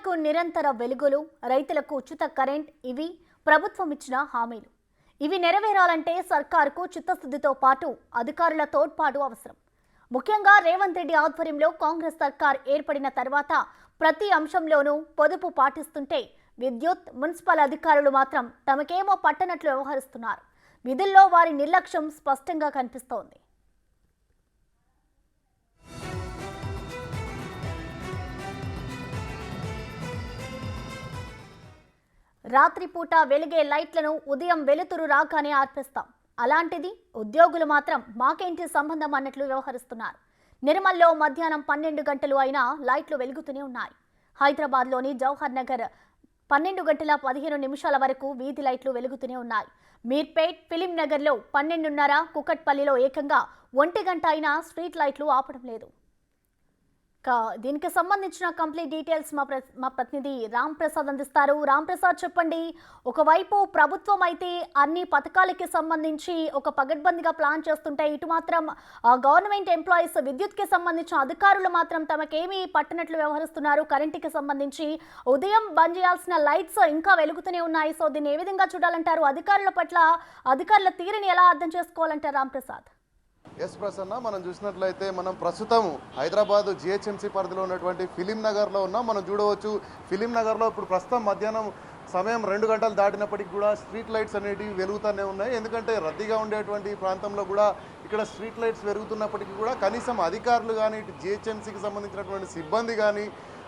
పేదలకు నిరంతర వెలుగులు, రైతులకు ఉచిత కరెంట్ ఇవి ప్రభుత్వం ఇచ్చిన హామీలు. ఇవి నెరవేరాలంటే సర్కారుకు చిత్తశుద్ధితో పాటు అధికారుల తోడ్పాటు అవసరం. ముఖ్యంగా రేవంత్ రెడ్డి ఆధ్వర్యంలో కాంగ్రెస్ సర్కార్ ఏర్పడిన తర్వాత ప్రతి అంశంలోనూ పొదుపు పాటిస్తుంటే విద్యుత్, మున్సిపల్ అధికారులు మాత్రం తమకేమో పట్టనట్లు వ్యవహరిస్తున్నారు. విధుల్లో వారి నిర్లక్ష్యం స్పష్టంగా కనిపిస్తోంది. రాత్రిపూట వెలిగే లైట్లను ఉదయం వెలుతురు రాగానే ఆర్పేస్తాం. అలాంటిది ఉద్యోగులు మాత్రం మాకేంటి సంబంధం అన్నట్లు వ్యవహరిస్తున్నారు. నిర్మల్లో మధ్యాహ్నం 12 గంటలు అయినా లైట్లు వెలుగుతూనే ఉన్నాయి. హైదరాబాద్లోని జవహర్ నగర్ 12 గంటల 15 నిమిషాల వరకు వీధి లైట్లు వెలుగుతూనే ఉన్నాయి. మీర్పేట్, ఫిలిం నగర్లో 12:30, కుకట్పల్లిలో ఏకంగా 1 గంట అయినా స్ట్రీట్ లైట్లు ఆపడం లేదు. దీనికి సంబంధించిన కంప్లీట్ డీటెయిల్స్ మా ప్రతినిధి రామ్ ప్రసాద్ అందిస్తారు. రామ్ ప్రసాద్, చెప్పండి. ఒకవైపు ప్రభుత్వం అయితే అన్ని పథకాలకి సంబంధించి ఒక పగడ్బందీగా ప్లాన్ చేస్తుంటే, ఇటు మాత్రం గవర్నమెంట్ ఎంప్లాయీస్, విద్యుత్కి సంబంధించిన అధికారులు మాత్రం తమకేమీ పట్టనట్లు వ్యవహరిస్తున్నారు. కరెంటుకి సంబంధించి ఉదయం బంద్ చేయాల్సిన లైట్స్ ఇంకా వెలుగుతూనే ఉన్నాయి. సో దీన్ని ఏ విధంగా చూడాలంటారు? అధికారుల తీరుని ఎలా అర్థం చేసుకోవాలంటారు రామ్ ప్రసాద్? ఎస్ ప్రసన్న, మనం చూసినట్లయితే మనం ప్రస్తుతం హైదరాబాద్ జిహెచ్ఎంసీ పరిధిలో ఉన్నటువంటి ఫిలిం నగర్లో ఉన్నాం. మనం చూడవచ్చు, ఫిలిం నగర్లో ఇప్పుడు ప్రస్తుతం మధ్యాహ్నం సమయం 2 గంటలు దాటినప్పటికీ కూడా స్ట్రీట్ లైట్స్ అనేటివి వెలుగుతూనే ఉన్నాయి. ఎందుకంటే రద్దీగా ఉండేటువంటి ప్రాంతంలో కూడా ఇక్కడ స్ట్రీట్ లైట్స్ వెలుగుతున్నప్పటికీ కూడా కనీసం అధికారులు కానీ, ఇటు జిహెచ్ఎంసీకి సంబంధించినటువంటి సిబ్బంది కానీ,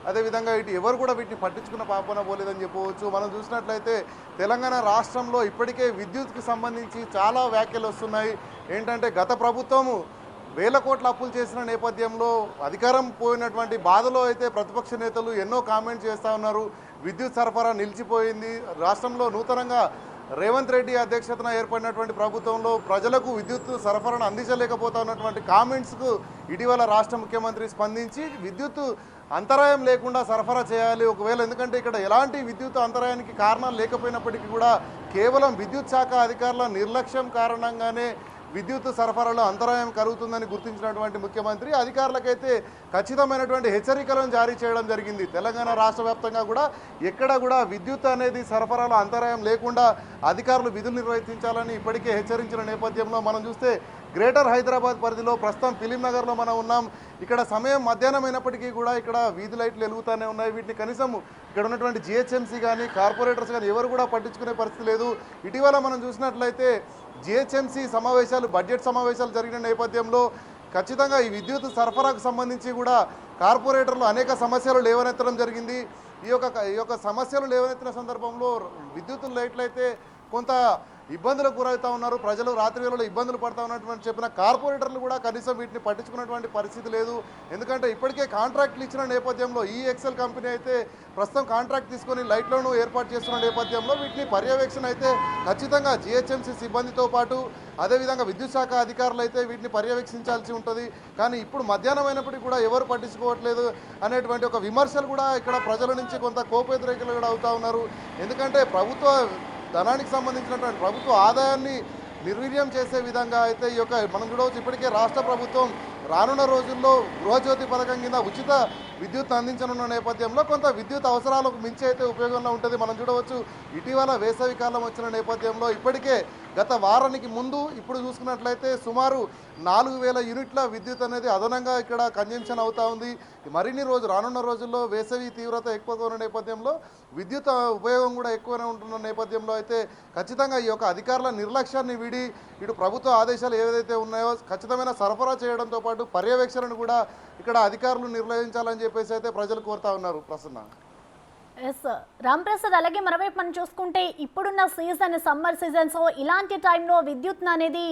అదేవిధంగా ఇటు ఎవరు కూడా వీటిని పట్టించుకున్న పాపన పోలేదని చెప్పవచ్చు. మనం చూసినట్లయితే తెలంగాణ రాష్ట్రంలో ఇప్పటికే విద్యుత్కి సంబంధించి చాలా వ్యాఖ్యలు వస్తున్నాయి. ఏంటంటే గత ప్రభుత్వము 1000 కోట్ల అప్పులు చేసిన నేపథ్యంలో అధికారం పోయినటువంటి బాధలో అయితే ప్రతిపక్ష నేతలు ఎన్నో కామెంట్స్ చేస్తూ ఉన్నారు. విద్యుత్ సరఫరా నిలిచిపోయింది. రాష్ట్రంలో నూతనంగా రేవంత్ రెడ్డి అధ్యక్షతన ఏర్పడినటువంటి ప్రభుత్వంలో ప్రజలకు విద్యుత్ సరఫరాను అందించలేకపోతా ఉన్నటువంటి కామెంట్స్కు ఇటీవల రాష్ట్ర ముఖ్యమంత్రి స్పందించి విద్యుత్ అంతరాయం లేకుండా సరఫరా చేయాలి. ఒకవేళ ఎందుకంటే ఇక్కడ ఎలాంటి విద్యుత్ అంతరాయానికి కారణాలు లేకపోయినప్పటికీ కూడా కేవలం విద్యుత్ శాఖ అధికారుల నిర్లక్ష్యం కారణంగానే విద్యుత్ సరఫరాలో అంతరాయం కలుగుతుందని గుర్తించినటువంటి ముఖ్యమంత్రి అధికారులకైతే ఖచ్చితమైనటువంటి హెచ్చరికలను జారీ చేయడం జరిగింది. తెలంగాణ రాష్ట్ర వ్యాప్తంగా కూడా ఎక్కడ కూడా విద్యుత్ అనేది సరఫరాలో అంతరాయం లేకుండా అధికారులు విధులు నిర్వర్తించాలని ఇప్పటికే హెచ్చరించిన నేపథ్యంలో మనం చూస్తే గ్రేటర్ హైదరాబాద్ పరిధిలో ప్రస్తుతం ఫిలిం నగర్లో మనం ఉన్నాం. ఇక్కడ సమయం మధ్యాహ్నం అయినప్పటికీ కూడా ఇక్కడ వీధి లైట్లు వెలుగుతూనే ఉన్నాయి. వీటిని కనీసం ఇక్కడ ఉన్నటువంటి జిహెచ్ఎంసీ కానీ, కార్పొరేటర్స్ కానీ ఎవరు కూడా పట్టించుకునే పరిస్థితి లేదు. ఇటీవల మనం చూసినట్లయితే జిహెచ్ఎంసీ సమావేశాలు, బడ్జెట్ సమావేశాలు జరిగిన నేపథ్యంలో ఖచ్చితంగా ఈ విద్యుత్ సరఫరాకు సంబంధించి కూడా కార్పొరేటర్లు అనేక సమస్యలు లేవనెత్తడం జరిగింది. ఈ యొక్క సమస్యలు లేవనెత్తిన సందర్భంలో విద్యుత్ లైట్లు అయితే కొంత ఇబ్బందులకు గురవుతూ ఉన్నారు. ప్రజలు రాత్రి వేళలో ఇబ్బందులు పడుతూ ఉన్నటువంటి చెప్పిన కార్పొరేటర్లు కూడా కనీసం వీటిని పట్టించుకున్నటువంటి పరిస్థితి లేదు. ఎందుకంటే ఇప్పటికే కాంట్రాక్ట్లు ఇచ్చిన నేపథ్యంలో ఈ ఎక్సెల్ కంపెనీ అయితే ప్రస్తుతం కాంట్రాక్ట్ తీసుకొని లైట్లను ఏర్పాటు చేస్తున్న నేపథ్యంలో వీటిని పర్యవేక్షణ అయితే ఖచ్చితంగా జిహెచ్ఎంసీ సిబ్బందితో పాటు అదేవిధంగా విద్యుత్ శాఖ అధికారులు అయితే వీటిని పర్యవేక్షించాల్సి ఉంటుంది. కానీ ఇప్పుడు మధ్యాహ్నం అయినప్పటికీ కూడా ఎవరు పట్టించుకోవట్లేదు అనేటువంటి ఒక విమర్శలు కూడా ఇక్కడ ప్రజల నుంచి కొంత కోపేతరేకలు కూడా అవుతూ ఉన్నారు. ఎందుకంటే ప్రభుత్వ ధనానికి సంబంధించినటువంటి ప్రభుత్వ ఆదాయాన్ని నిర్వీర్యం చేసే విధంగా అయితే ఈ యొక్క మనం చూడవచ్చు. ఇప్పటికే రాష్ట్ర ప్రభుత్వం రానున్న రోజుల్లో గృహజ్యోతి పథకం కింద ఉచిత విద్యుత్ అందించనున్న నేపథ్యంలో కొంత విద్యుత్ అవసరాలకు మించి అయితే ఉపయోగంలో ఉంటుంది. మనం చూడవచ్చు, ఇటీవల వేసవి కాలం వచ్చిన నేపథ్యంలో ఇప్పటికే గత వారానికి ముందు ఇప్పుడు చూసుకున్నట్లయితే సుమారు 4000 యూనిట్ల విద్యుత్ అనేది అదనంగా ఇక్కడ కన్జంప్షన్ అవుతూ ఉంది. మరిన్ని రానున్న రోజుల్లో వేసవి తీవ్రత ఎక్కువగా ఉన్న నేపథ్యంలో విద్యుత్ ఉపయోగం కూడా ఎక్కువనే ఉంటున్న నేపథ్యంలో అయితే ఖచ్చితంగా ఈ యొక్క అధికారుల నిర్లక్ష్యాన్ని వీడి ఇటు ప్రభుత్వ ఆదేశాలు ఏదైతే ఉన్నాయో ఖచ్చితమైన సరఫరా చేయడంతో పాటు పర్యవేక్షణను కూడా ఇక్కడ అధికారులు నిర్వహించాలని చెప్పేసి అయితే ప్రజలు కోరుతా ఉన్నారు. ప్రసన్న. ఎస్ రామ్ ప్రసాద్, అలాగే మరోవైపు మనం చూసుకుంటే ఇప్పుడున్న సీజన్ సమ్మర్ సీజన్, సో ఇలాంటి టైంలో విద్యుత్ అనేది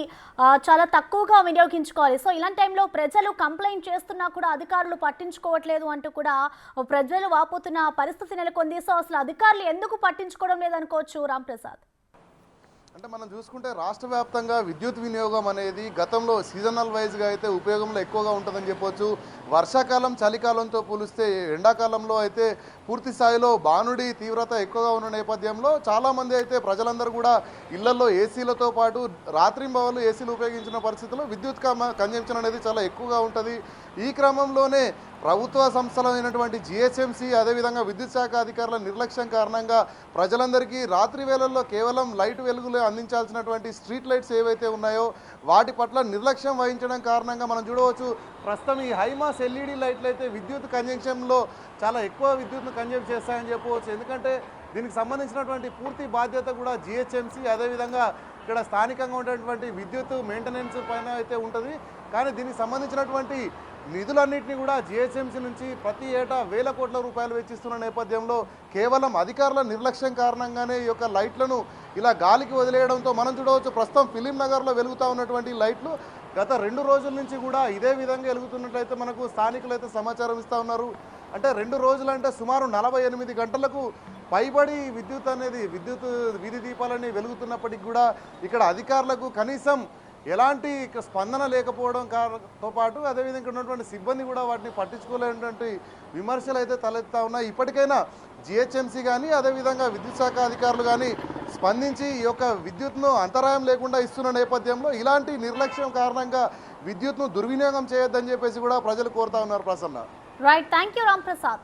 చాలా తక్కువగా వినియోగించుకోవాలి. సో ఇలాంటి టైంలో ప్రజలు కంప్లైంట్ చేస్తున్నా కూడా అధికారులు పట్టించుకోవట్లేదు అంటూ కూడా ప్రజలు వాపోతున్న పరిస్థితి నెలకొంది. సో అసలు అధికారులు ఎందుకు పట్టించుకోవడం లేదనుకోవచ్చు రామ్ ప్రసాద్? అంటే మనం చూసుకుంటే రాష్ట్ర వ్యాప్తంగా విద్యుత్ వినియోగం అనేది గతంలో సీజనల్ వైజ్గా అయితే ఉపయోగంలో ఎక్కువగా ఉంటుందని చెప్పొచ్చు. వర్షాకాలం, చలికాలంతో పోలిస్తే ఎండాకాలంలో అయితే పూర్తి స్థాయిలో బానుడి తీవ్రత ఎక్కువగా ఉన్న నేపథ్యంలో చాలామంది అయితే ప్రజలందరూ కూడా ఇళ్లలో ఏసీలతో పాటు రాత్రింబవళ్ళు ఏసీలు ఉపయోగించిన పరిస్థితుల్లో విద్యుత్ కన్జంప్షన్ అనేది చాలా ఎక్కువగా ఉంటుంది. ఈ క్రమంలోనే ప్రభుత్వ సంస్థలైనటువంటి జిహెచ్ఎంసీ అదేవిధంగా విద్యుత్ శాఖ అధికారుల నిర్లక్ష్యం కారణంగా ప్రజలందరికీ రాత్రి వేళల్లో కేవలం లైట్ వెలుగులే అందించాల్సినటువంటి స్ట్రీట్ లైట్స్ ఏవైతే ఉన్నాయో వాటి పట్ల నిర్లక్ష్యం వహించడం కారణంగా మనం చూడవచ్చు ప్రస్తుతం ఈ హైమాస్ ఎల్ఈడి లైట్లు అయితే విద్యుత్ కన్జంక్షన్లో చాలా ఎక్కువ విద్యుత్ను కన్జ్యూమ్ చేస్తాయని చెప్పవచ్చు. ఎందుకంటే దీనికి సంబంధించినటువంటి పూర్తి బాధ్యత కూడా జిహెచ్ఎంసీ అదేవిధంగా ఇక్కడ స్థానికంగా ఉన్నటువంటి విద్యుత్ మెయింటెనెన్స్ పైన అయితే ఉంటుంది. కానీ దీనికి సంబంధించినటువంటి నిధులన్నింటినీ కూడా జిహెచ్ఎంసీ నుంచి ప్రతి ఏటా వేల కోట్ల రూపాయలు వెచ్చిస్తున్న నేపథ్యంలో కేవలం అధికారుల నిర్లక్ష్యం కారణంగానే ఈ యొక్క లైట్లను ఇలా గాలికి వదిలేయడంతో మనం చూడవచ్చు ప్రస్తుతం ఫిలిం నగర్లో వెలుగుతూ ఉన్నటువంటి లైట్లు గత 2 రోజుల నుంచి కూడా ఇదే విధంగా వెలుగుతున్నట్లయితే మనకు స్థానికులు అయితే సమాచారం ఇస్తూ ఉన్నారు. అంటే 2 రోజులంటే సుమారు 48 గంటలకు పైబడి విద్యుత్ వీధి దీపాలని వెలుగుతున్నప్పటికీ కూడా ఇక్కడ అధికారులకు కనీసం ఎలాంటి స్పందన లేకపోవడంతో పాటు అదేవిధంగా ఇక్కడ ఉన్నటువంటి సిబ్బంది కూడా వాటిని పట్టించుకోలేనటువంటి విమర్శలు అయితే తలెత్తా ఉన్నాయి. ఇప్పటికైనా జిహెచ్ఎంసీ కానీ అదేవిధంగా విద్యుత్ శాఖ అధికారులు కానీ స్పందించి ఈ యొక్క విద్యుత్ను అంతరాయం లేకుండా ఇస్తున్న నేపథ్యంలో ఇలాంటి నిర్లక్ష్యం కారణంగా విద్యుత్ను దుర్వినియోగం చేయొద్దని చెప్పేసి కూడా ప్రజలు కోరుతా ఉన్నారు. Prasanna right, thank you Ram Prasad.